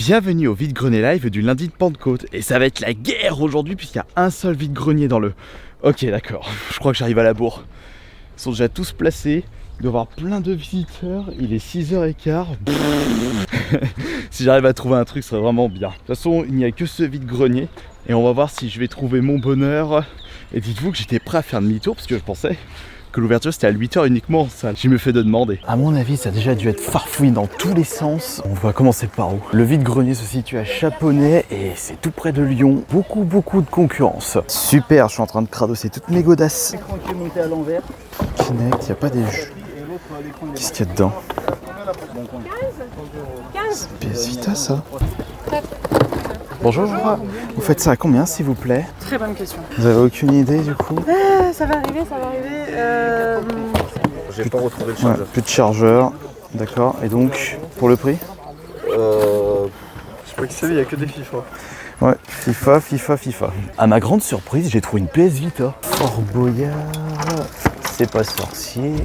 Bienvenue au vide-grenier live du lundi de Pentecôte. Et ça va être la guerre aujourd'hui puisqu'il y a un seul vide-grenier dans le... Ok, d'accord, je crois que j'arrive à la bourre. Ils sont déjà tous placés, il doit y avoir plein de visiteurs, il est 6h15. Si j'arrive à trouver un truc, ce serait vraiment bien. De toute façon, il n'y a que ce vide-grenier et on va voir si je vais trouver mon bonheur. Et dites-vous que j'étais prêt à faire demi-tour parce que je pensais que l'ouverture c'était à 8h uniquement en salle. Je me fais de demander. À mon avis, ça a déjà dû être farfouillé dans tous les sens. On va commencer par où? Le vide-grenier se situe à Chaponnet et c'est tout près de Lyon. Beaucoup de concurrence. Super, je suis en train de cradosser toutes mes godasses. L'écran qui est monté à l'envers. Kinect, il n'y a pas des jeux. Qu'est-ce qu'il y a dedans? 15. PS Vita ça? Bonjour, vous faites ça à combien s'il vous plaît? Très bonne question. Vous avez aucune idée du coup? Ça va arriver. J'ai pas retrouvé le chargeur. Ouais, plus de chargeur, d'accord. Et donc, pour le prix? Je crois que il n'y a que des FIFA. Ouais, FIFA. À ma grande surprise, j'ai trouvé une PS Vita. Fort Boyard, c'est pas sorcier.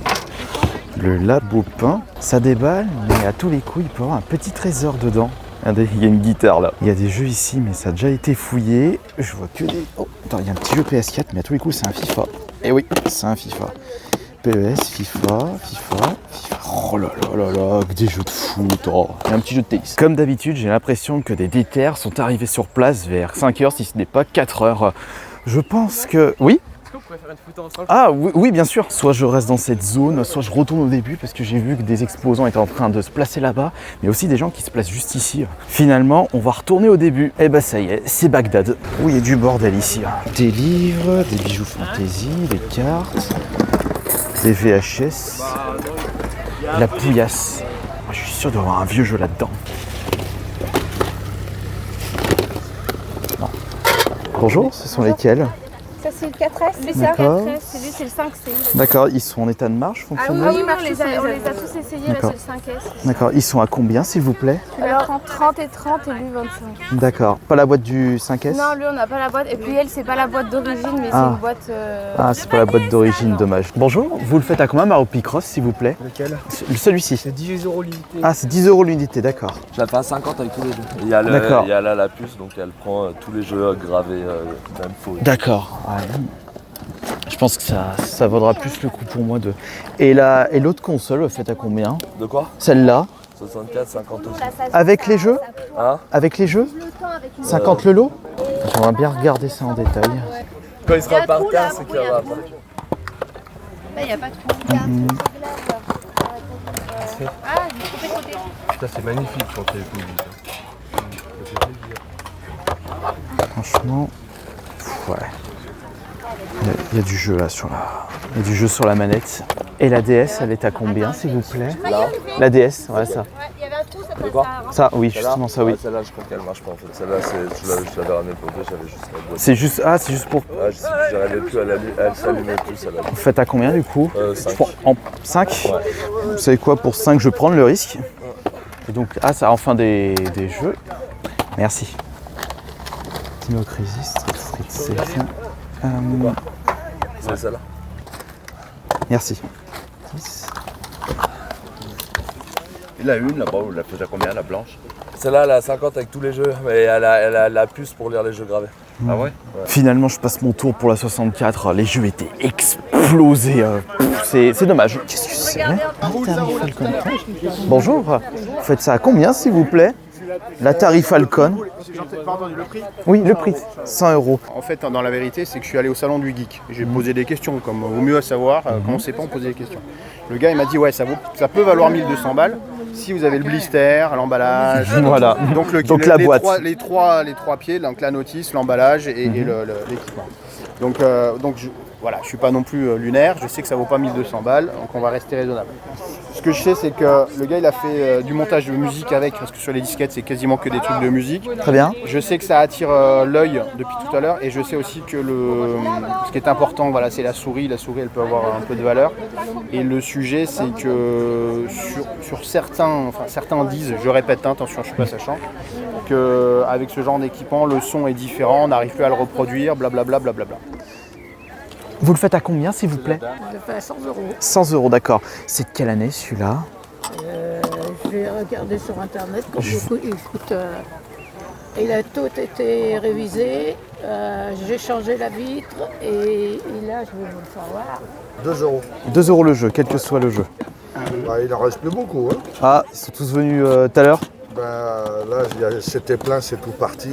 Le Labo Pain, ça déballe, mais à tous les coups, il peut y avoir un petit trésor dedans. Regardez, il y a une guitare là. Il y a des jeux ici, mais ça a déjà été fouillé. Je vois que des... Oh, attends, il y a un petit jeu PS4, mais à tous les coups, c'est un FIFA. Eh oui, c'est un FIFA. PES, FIFA. Oh là, que des jeux de foot. Oh. Et un petit jeu de tennis. Comme d'habitude, j'ai l'impression que des déterres sont arrivés sur place vers 5h, si ce n'est pas 4h. Je pense que... Oui ? Est-ce qu'on pourrait faire une photo ensemble? Ah oui, bien sûr. Soit je reste dans cette zone, soit je retourne au début parce que j'ai vu que des exposants étaient en train de se placer là-bas, mais aussi des gens qui se placent juste ici. Finalement, on va retourner au début. Et bah ça y est, c'est Bagdad. Oui, il y a du bordel ici. Des livres, des bijoux fantasy, des cartes, des VHS, la pouillasse. Je suis sûr d'avoir un vieux jeu là-dedans. Non. Bonjour, ce sont lesquels? Ça c'est le 4S, lui c'est le D'accord. 4S, celui c'est le 5C. D'accord, ils sont en état de marche, fonctionnels? Oui, on les a tous essayés, là D'accord. c'est le 5S. D'accord, ils sont à combien s'il vous plaît? Alors 30 et 30 et lui 25. D'accord, pas la boîte du 5S? Non, lui on n'a pas la boîte, et puis elle c'est pas la boîte d'origine, mais c'est une boîte... Ah, c'est pas la boîte d'origine, dommage. Bonjour, vous le faites à combien Mario Picross s'il vous plaît? Lequel? Celui-ci. C'est 10 € l'unité. Ah, c'est 10 € l'unité, d'accord. Je la fais à 50 avec tous les jeux. Il y a, il y a là la puce, donc elle prend tous les jeux gravés, même faux. D'accord. Ouais. Je pense que ça vaudra plus le coup pour moi de... Et l'autre console, vous faites à combien? De quoi? Celle-là? 64, 50 aussi. Avec les jeux? Hein? Avec les jeux? 50 le lot? J'aimerais bien regarder ça en détail. Quand il sera par terre, c'est qu'il y aura pas. Là il n'y a pas de trou. Ça c'est magnifique quand t'es cool. Franchement, ouais. Il y a du jeu là sur la... Il y a du jeu sur la manette. Et la DS, elle est à combien s'il vous plaît? Là? La DS, ouais ça. Il y avait un trou, ça De quoi? Ça, oui, justement ça, oui. Ouais, celle-là, je crois qu'elle marche pas en fait. Celle-là, je l'avais ramenée pour deux, j'avais juste la boîte. C'est juste... Ah, c'est juste pour... Ouais, je sais plus, j'arrivais plus à elle s'allumait plus, celle-là. Vous faites à combien du coup? 5. En 5? Ouais. Vous savez quoi, pour 5, je vais prendre le risque. Et donc, ah, ça a enfin des jeux. Merci. Dino Crisis, Street Fighter 7. C'est celle-là. Merci. 10. Il a une là-bas, vous la faites à combien, la blanche? Celle-là, elle a 50 avec tous les jeux, mais elle a la puce pour lire les jeux gravés. Ah ouais? Finalement, je passe mon tour pour la 64. Les jeux étaient explosés. C'est dommage. Qu'est-ce que c'est? Bonjour. Vous faites ça à combien, s'il vous plaît? L'Atari Falcon. Pardon, le prix? Oui, le prix. 100 €. En fait, dans la vérité, c'est que je suis allé au salon du geek. J'ai posé des questions, comme vaut mieux à savoir, quand on ne sait pas, on pose des questions. Le gars, il m'a dit, ouais, ça peut valoir 1200 balles si vous avez le blister, l'emballage. Voilà. Donc la boîte. Les trois pieds, donc la notice, l'emballage et l'équipement. Donc voilà, je suis pas non plus lunaire, je sais que ça vaut pas 1200 balles, donc on va rester raisonnable. Ce que je sais, c'est que le gars il a fait du montage de musique avec, parce que sur les disquettes c'est quasiment que des trucs de musique. Très bien. Je sais que ça attire l'œil depuis tout à l'heure, et je sais aussi que ce qui est important, voilà, c'est la souris. La souris elle peut avoir un peu de valeur. Et le sujet c'est que sur certains disent, je répète, attention je suis pas sachant, qu'avec ce genre d'équipement le son est différent, on n'arrive plus à le reproduire, blablabla. Vous le faites à combien, s'il vous plaît? Je le fais à 100 €. 100 €, d'accord. C'est de quelle année celui-là? Je vais regardé sur internet. Il a tout été révisé. J'ai changé la vitre et là, je vais vous le faire voir. 2 euros. 2 euros le jeu, quel que soit le jeu. Bah, il en reste plus beaucoup. Hein. Ah, ils sont tous venus tout à l'heure. Là, c'était plein, c'est tout parti.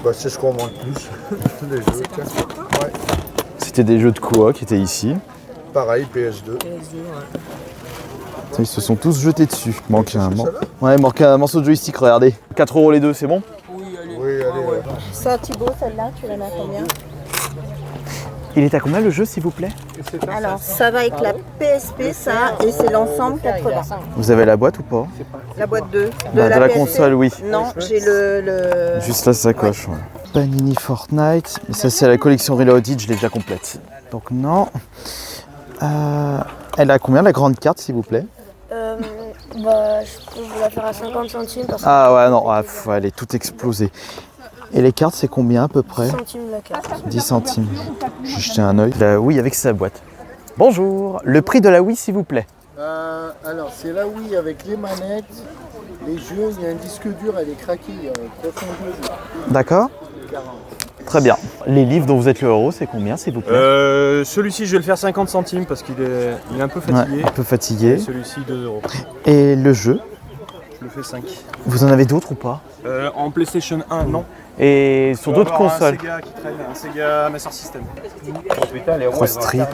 Bah, c'est ce qu'on vend le plus. Les jeux. Ouais. C'était des jeux de coop qui étaient ici. Pareil, PS2. Ils se sont tous jetés dessus. Manque un morceau de joystick, regardez. 4 euros les deux, c'est bon? Oui, allez. Ça, Thibaut, celle-là, tu la mets à combien? Il est à combien le jeu, s'il vous plaît? Alors, ça va avec la PSP, ça, et c'est l'ensemble 80. Vous avez la boîte ou pas? La boîte 2. De la console, oui. Non, j'ai le... Juste la sacoche. Ouais. Panini Fortnite. Mais ça, c'est la collection Reloaded, je l'ai déjà complète. Donc, non. Elle a combien la grande carte, s'il vous plaît? Je peux vous la faire à 50 centimes parce que Ah ouais, non, elle est toute explosée. Et les cartes, c'est combien à peu près? 10 centimes la carte. 10 centimes. Je vais jeter un œil. La Wii avec sa boîte. Bonjour, le prix de la Wii, s'il vous plaît? Alors, c'est la Wii avec les manettes, les jeux, il y a un disque dur, elle est craquée, il y a 302 jeux. D'accord. 40. Très bien. Les livres dont vous êtes le héros, c'est combien, s'il vous plaît? Celui-ci, je vais le faire 50 centimes parce qu'il est un peu fatigué. Ouais, un peu fatigué. Et celui-ci, 2 euros. Et le jeu? Je le fais 5. Vous en avez d'autres ou pas? En PlayStation 1, non. Et sur d'autres consoles? Un Sega qui traîne, un Sega Master System. Pro Street.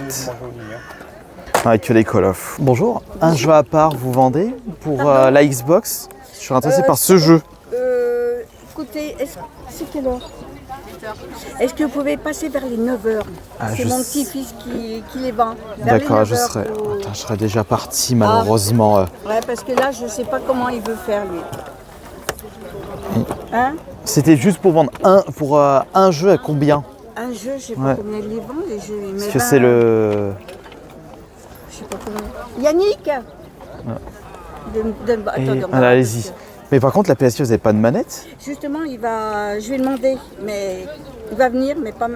Que les Call of. Bonjour, un jeu à part vous vendez pour la Xbox? Je suis intéressé par ce jeu. Écoutez, c'est quelle heure? Est-ce que vous pouvez passer vers les 9h? C'est mon petit-fils qui les vend. D'accord, je serais déjà parti malheureusement. Ouais, parce que là, je ne sais pas comment il veut faire, lui. Hein? C'était juste pour vendre un jeu à combien? Un jeu, je ne sais pas combien il les vend, les jeux. Parce que c'est le... Je sais pas combien. Yannick allez-y. Mais par contre, la PS4, vous n'avez pas de manette? Justement, je vais demander, mais il va venir, mais pas...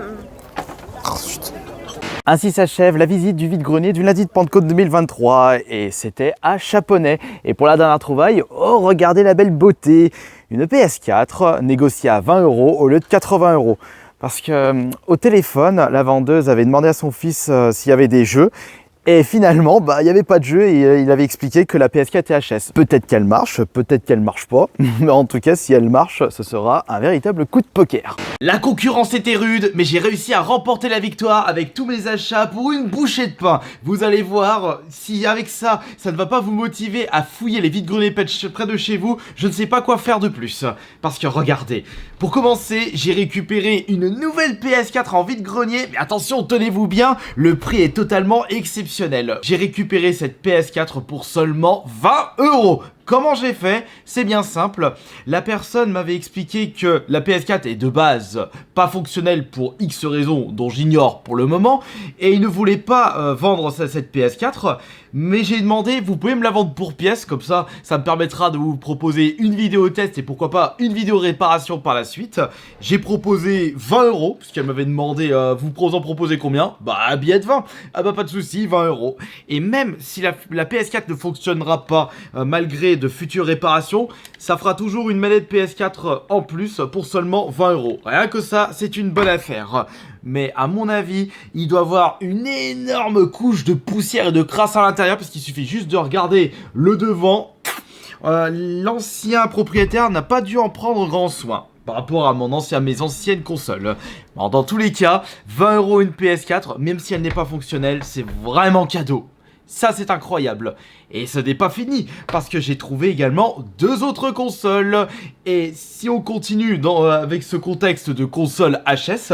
Ainsi s'achève la visite du vide-grenier du lundi de Pentecôte 2023 et c'était à Chaponnet. Et pour la dernière trouvaille, oh regardez la belle beauté, une PS4 négociée à 20 euros au lieu de 80 euros. Parce que au téléphone, la vendeuse avait demandé à son fils s'il y avait des jeux. Et finalement, il n'y avait pas de jeu et il avait expliqué que la PS4 était HS. Peut-être qu'elle marche, peut-être qu'elle marche pas, mais en tout cas, si elle marche, ce sera un véritable coup de poker. La concurrence était rude, mais j'ai réussi à remporter la victoire avec tous mes achats pour une bouchée de pain. Vous allez voir, si avec ça, ça ne va pas vous motiver à fouiller les vides-greniers près de chez vous, je ne sais pas quoi faire de plus. Parce que regardez, pour commencer, j'ai récupéré une nouvelle PS4 en vide-grenier, mais attention, tenez-vous bien, le prix est totalement exceptionnel. J'ai récupéré cette PS4 pour seulement 20 euros. Comment j'ai fait? C'est bien simple. La personne m'avait expliqué que la PS4 est de base pas fonctionnelle pour X raisons dont j'ignore pour le moment et il ne voulait pas vendre cette PS4, mais j'ai demandé, vous pouvez me la vendre pour pièce, comme ça me permettra de vous proposer une vidéo test et pourquoi pas une vidéo réparation par la suite. J'ai proposé 20 euros, puisqu'elle m'avait demandé, vous en proposez combien? Bah, billet de 20. Ah bah pas de souci, 20 euros. Et même si la PS4 ne fonctionnera pas malgré de futures réparations, ça fera toujours une manette PS4 en plus pour seulement 20 euros. Rien que ça, c'est une bonne affaire. Mais à mon avis, il doit avoir une énorme couche de poussière et de crasse à l'intérieur parce qu'il suffit juste de regarder le devant. L'ancien propriétaire n'a pas dû en prendre grand soin par rapport à mes anciennes consoles. Alors, dans tous les cas, 20 euros une PS4, même si elle n'est pas fonctionnelle, c'est vraiment cadeau. Ça, c'est incroyable. Et ce n'est pas fini, parce que j'ai trouvé également 2 autres consoles. Et si on continue avec ce contexte de console HS,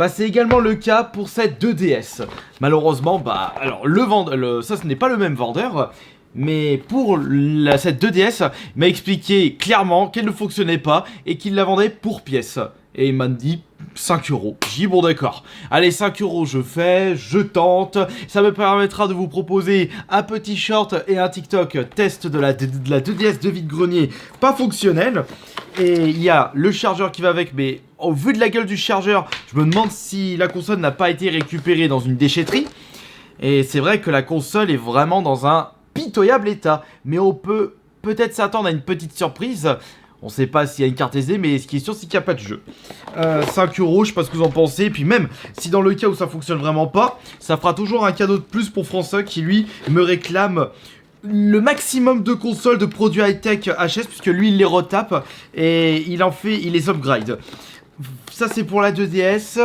c'est également le cas pour cette 2DS. Malheureusement, alors ça, ce n'est pas le même vendeur. Mais pour cette 2DS, il m'a expliqué clairement qu'elle ne fonctionnait pas et qu'il la vendait pour pièce. Et il m'a dit 5 euros. J'ai dit bon d'accord. Allez, 5 euros je tente. Ça me permettra de vous proposer un petit short et un TikTok test de la 2DS de vide-grenier pas fonctionnel. Et il y a le chargeur qui va avec, mais au vu de la gueule du chargeur, je me demande si la console n'a pas été récupérée dans une déchetterie. Et c'est vrai que la console est vraiment dans un pitoyable état. Mais on peut peut-être s'attendre à une petite surprise. On sait pas s'il y a une carte SD, mais ce qui est sûr, c'est qu'il n'y a pas de jeu. 5 €, je sais pas ce que vous en pensez. Et puis même, si dans le cas où ça fonctionne vraiment pas, ça fera toujours un cadeau de plus pour François qui, lui, me réclame le maximum de consoles de produits high-tech HS, puisque lui, il les retape et il les upgrade. Ça, c'est pour la 2DS.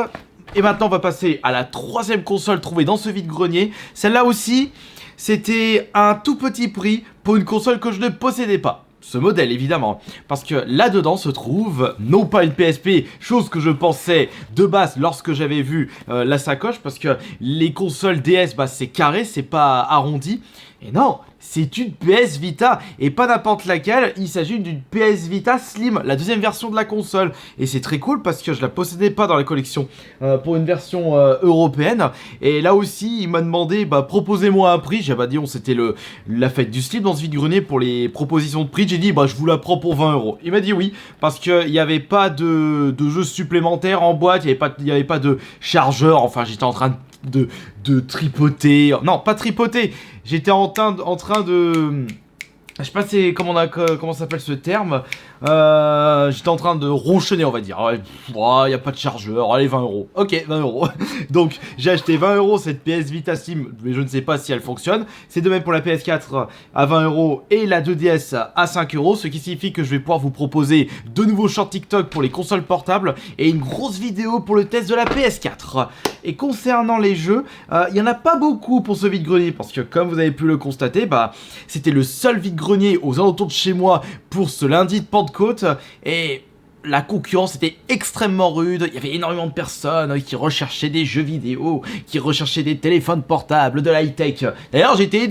Et maintenant, on va passer à la 3e console trouvée dans ce vide-grenier. Celle-là aussi, c'était un tout petit prix pour une console que je ne possédais pas. Ce modèle évidemment, parce que là-dedans se trouve, non pas une PSP, chose que je pensais de base lorsque j'avais vu la sacoche, parce que les consoles DS, bah, c'est carré, c'est pas arrondi, et non, c'est une PS Vita, et pas n'importe laquelle, il s'agit d'une PS Vita Slim, la 2e version de la console, et c'est très cool parce que je la possédais pas dans la collection pour une version européenne, et là aussi il m'a demandé, bah proposez-moi un prix, j'ai pas dit, c'était la fête du slip dans ce vide-grenier pour les propositions de prix, j'ai dit bah je vous la prends pour 20 €, il m'a dit oui, parce qu'il n'y avait pas de jeux supplémentaires en boîte, il n'y avait pas de chargeur, enfin j'étais en train de tripoter, non pas tripoter, j'étais en train de... Je sais pas comment s'appelle ce terme. J'étais en train de ronchonner, on va dire. Ouais, y a pas de chargeur, allez 20 €. Ok, 20 €. Donc j'ai acheté 20 € cette PS Vita Slim, mais je ne sais pas si elle fonctionne. C'est de même pour la PS4 à 20 € et la 2DS à 5 €, ce qui signifie que je vais pouvoir vous proposer de nouveaux shorts TikTok pour les consoles portables et une grosse vidéo pour le test de la PS4. Et concernant les jeux, il y en a pas beaucoup pour ce vide-grenier parce que comme vous avez pu le constater, bah c'était le seul vide-grenier aux alentours de chez moi pour ce lundi de Pentecôte, et la concurrence était extrêmement rude. Il y avait énormément de personnes qui recherchaient des jeux vidéo, qui recherchaient des téléphones portables, de l'high-tech. D'ailleurs j'ai été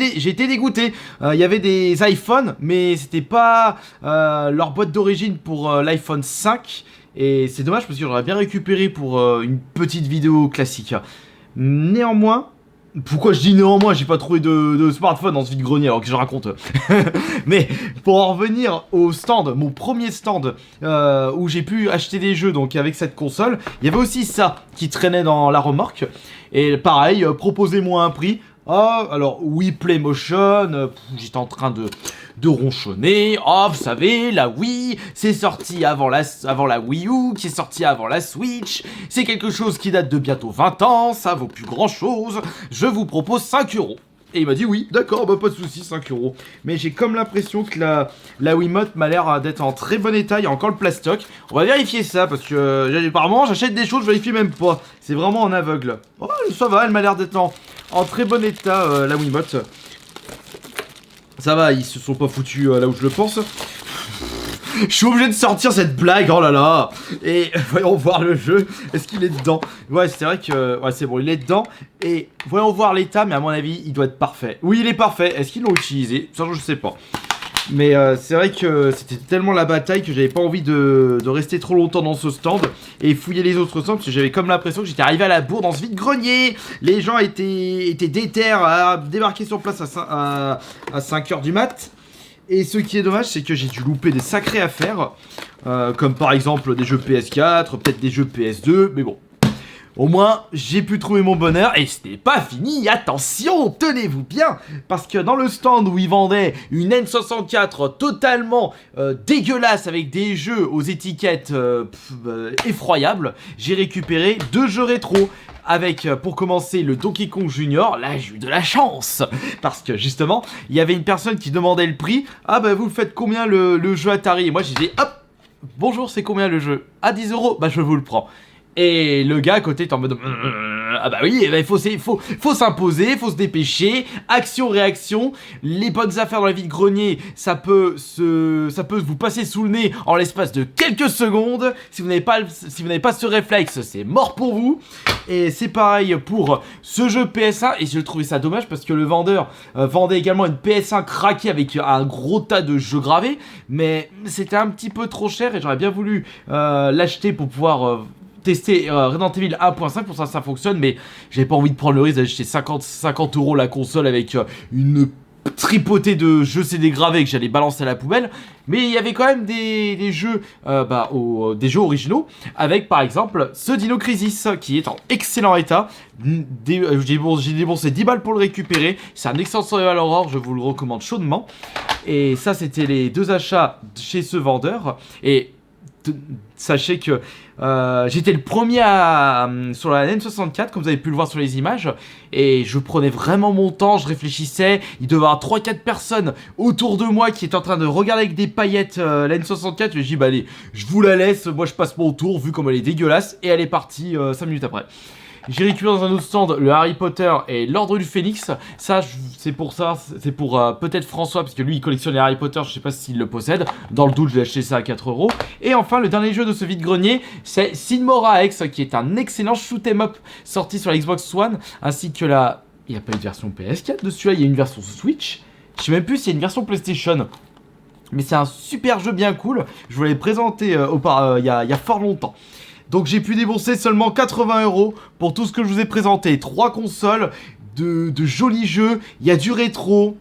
dégoûté, il y avait des iPhones mais c'était pas leur boîte d'origine pour l'iPhone 5, et c'est dommage parce que j'aurais bien récupéré pour une petite vidéo classique. Néanmoins, pourquoi je dis néanmoins, j'ai pas trouvé de smartphone dans ce vide-grenier alors que je raconte. Mais pour en revenir au stand, mon premier stand où j'ai pu acheter des jeux donc avec cette console, il y avait aussi ça qui traînait dans la remorque. Et pareil, proposez-moi un prix. Ah, alors Wii Playmotion, j'étais en train de ronchonner. Oh, vous savez, la Wii, c'est sorti avant la Wii U, qui est sorti avant la Switch. C'est quelque chose qui date de bientôt 20 ans, ça vaut plus grand chose. Je vous propose 5 €. Et il m'a dit oui, d'accord, bah pas de soucis, 5 €. Mais j'ai comme l'impression que la Wiimote m'a l'air d'être en très bon état, il y a encore le plastoc. On va vérifier ça, parce que apparemment j'achète des choses, je vérifie même pas. C'est vraiment en aveugle. Oh, ça va, elle m'a l'air d'être en très bon état, la Wiimote. Ça va, ils se sont pas foutus là où je le pense. Je suis obligé de sortir cette blague, oh là là. Et voyons voir le jeu, est-ce qu'il est dedans? Ouais, c'est vrai que... Ouais, c'est bon, il est dedans. Et voyons voir l'état, mais à mon avis, il doit être parfait. Oui, il est parfait, est-ce qu'ils l'ont utilisé? Ça, je sais pas. Mais c'est vrai que c'était tellement la bataille que j'avais pas envie de rester trop longtemps dans ce stand et fouiller les autres stands, parce que j'avais comme l'impression que j'étais arrivé à la bourre dans ce vide-grenier. Les gens étaient déter à débarquer sur place à 5 h du mat'. Et ce qui est dommage, c'est que j'ai dû louper des sacrées affaires, comme par exemple des jeux PS4, peut-être des jeux PS2, mais bon. Au moins, j'ai pu trouver mon bonheur, et ce n'est pas fini, attention, tenez-vous bien, parce que dans le stand où ils vendaient une N64 totalement dégueulasse avec des jeux aux étiquettes effroyables, j'ai récupéré 2 jeux rétro. Avec, pour commencer, le Donkey Kong Junior. Là, j'ai eu de la chance, parce que justement, il y avait une personne qui demandait le prix. Ah bah vous faites combien le jeu Atari? Et moi j'ai dit, hop, bonjour, c'est combien le jeu? À 10 €, bah je vous le prends. Et le gars à côté est en mode ah bah oui, il faut s'imposer, faut se dépêcher, action-réaction, les bonnes affaires dans la vide-grenier, ça peut vous passer sous le nez en l'espace de quelques secondes. Si vous n'avez pas ce réflexe, c'est mort pour vous. Et c'est pareil pour ce jeu PS1, et je trouvais ça dommage parce que le vendeur vendait également une PS1 craquée avec un gros tas de jeux gravés, mais c'était un petit peu trop cher et j'aurais bien voulu l'acheter pour pouvoir tester Resident Evil 1.5, pour ça fonctionne, mais j'avais pas envie de prendre le risque d'acheter 50 € la console avec une tripoté de jeux CD gravés que j'allais balancer à la poubelle, mais il y avait quand même des jeux des jeux originaux, avec par exemple ce Dino Crisis qui est en excellent état. J'ai déboursé 10 balles pour le récupérer, c'est un excellent survival horror, je vous le recommande chaudement. Et ça c'était les 2 achats chez ce vendeur, et sachez que j'étais le premier sur la N64, comme vous avez pu le voir sur les images, et je prenais vraiment mon temps, je réfléchissais, il devait y avoir 3-4 personnes autour de moi qui étaient en train de regarder avec des paillettes la N64, je me dis bah allez, je vous la laisse, moi je passe mon tour vu comme elle est dégueulasse, et elle est partie 5 minutes après. J'ai récupéré dans un autre stand le Harry Potter et l'Ordre du Phénix. Ça, c'est pour peut-être François, parce que lui il collectionne les Harry Potter, je sais pas s'il le possède. Dans le doute, je l'ai acheté ça à 4 €. Et enfin, le dernier jeu de ce vide-grenier, c'est Sid Meier's X, qui est un excellent shoot'em up sorti sur la Xbox One, ainsi que la... Il n'y a pas une version PS4 dessus, là, il y a une version Switch. Je sais même plus s'il y a une version PlayStation. Mais c'est un super jeu bien cool. Je vous l'ai présenté il y a fort longtemps. Donc j'ai pu débourser seulement 80 € pour tout ce que je vous ai présenté. 3 consoles, de jolis jeux, il y a du rétro.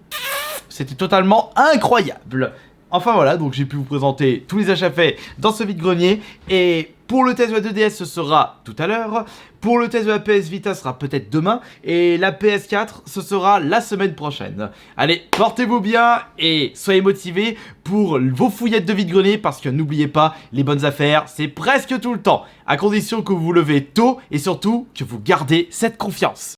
C'était totalement incroyable. Enfin voilà, donc j'ai pu vous présenter tous les achats faits dans ce vide-grenier. Et pour le test de la 2DS, ce sera tout à l'heure. Pour le test de la PS Vita, ce sera peut-être demain. Et la PS4, ce sera la semaine prochaine. Allez, portez-vous bien et soyez motivés pour vos fouillettes de vide-grenier. Parce que n'oubliez pas, les bonnes affaires, c'est presque tout le temps. À condition que vous vous levez tôt et surtout que vous gardez cette confiance.